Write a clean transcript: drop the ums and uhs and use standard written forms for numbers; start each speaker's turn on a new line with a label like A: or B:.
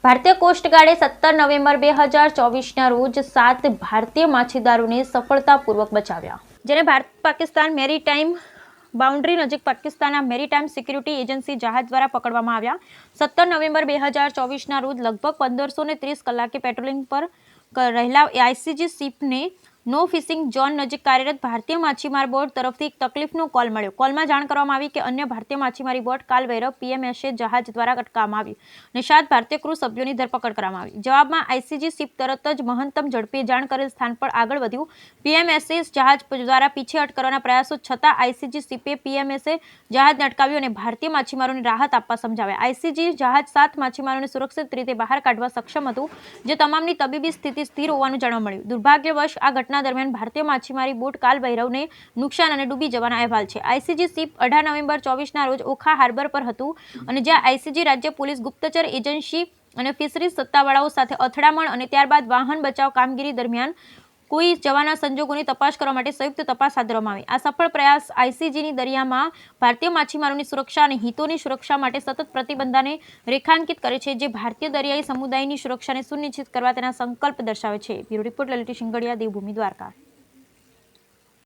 A: ભારતીય કોસ્ટગાર્ડે 17 નવેમ્બર 2024ના રોજ 7 ભારતીય માછીમારોને સફળતાપૂર્વક બચાવ્યા, જેને ભારત પાકિસ્તાન મેરીટાઈમ બાઉન્ડ્રી નજીક પાકિસ્તાનના મેરીટાઈમ સિક્યુરિટી એજન્સી જહાજ દ્વારા પકડવામાં આવ્યા. 17 નવેમ્બર 2024ના રોજ લગભગ 15:30 કલાકે પેટ્રોલિંગ પર રહેલા આઈસીજી શિપને નો ફિશિંગ ઝોન નજીક કાર્યરત ભારતીય માછીમાર બોટ તરફથી એક તકલીફનો કોલ મળ્યો. કોલમાં જાણ કરવામાં આવી કે અન્ય ભારતીય માછીમારી બોટ કાલભૈરવ પીએમએસએ જહાજ દ્વારા અટકાવવામાં આવી અને 7 ભારતીય ક્રૂ સભ્યોની ધરપકડ કરવામાં આવી. જવાબમાં આઈસીજી શિપ તરત જ મહત્તમ ઝડપે જાણ કરેલ સ્થાન પર આગળ વધ્યું. પીએમએસએ જહાજ દ્વારા પીછેહટ કરવાના પ્રયાસો છતાં આઈસીજી શિપે પીએમએસએ જહાજને અટકાવ્યું અને ભારતીય માછીમારોને રાહત આપવા સમજાવ્યા. આઈસીજી જહાજ 7 માછીમારોને સુરક્ષિત રીતે બહાર કાઢવા સક્ષમ હતું, જે તમામની તબીબી સ્થિતિ સ્થિર હોવાનું જાણવા મળ્યું. દુર્ભાગ્યવશ આ ઘટના દરમિયાન ભારતીય માછીમારી બોટ કાલભૈરવને નુકસાન અને ડૂબી જવાના અહેવાલ છે. આઈસીજી શિપ 18 નવેમ્બર 24ના રોજ ઓખા હાર્બર પર હતું અને જ્યાં આઈસીજી રાજ્ય પોલીસ, ગુપ્તચર એજન્સી અને ફિશરીઝ સત્તાવાળાઓ સાથે અથડામણ અને ત્યારબાદ વાહન બચાવ કામગીરી દરમિયાન કોઈ જવાના સંજોગોની તપાસ કરવા માટે સંયુક્ત તપાસ હાથ ધરવામાં આવી. આ સફળ પ્રયાસ આઈસીજીની દરિયામાં ભારતીય માછીમારોની સુરક્ષા અને હિતોની સુરક્ષા માટે સતત પ્રતિબદ્ધતાને રેખાંકિત કરે છે, જે ભારતીય દરિયાઈ સમુદાયની સુરક્ષાને સુનિશ્ચિત કરવા તેના સંકલ્પ દર્શાવે છે. Bureau report Lalit Shingadiya, Devbhumi, Dwarka.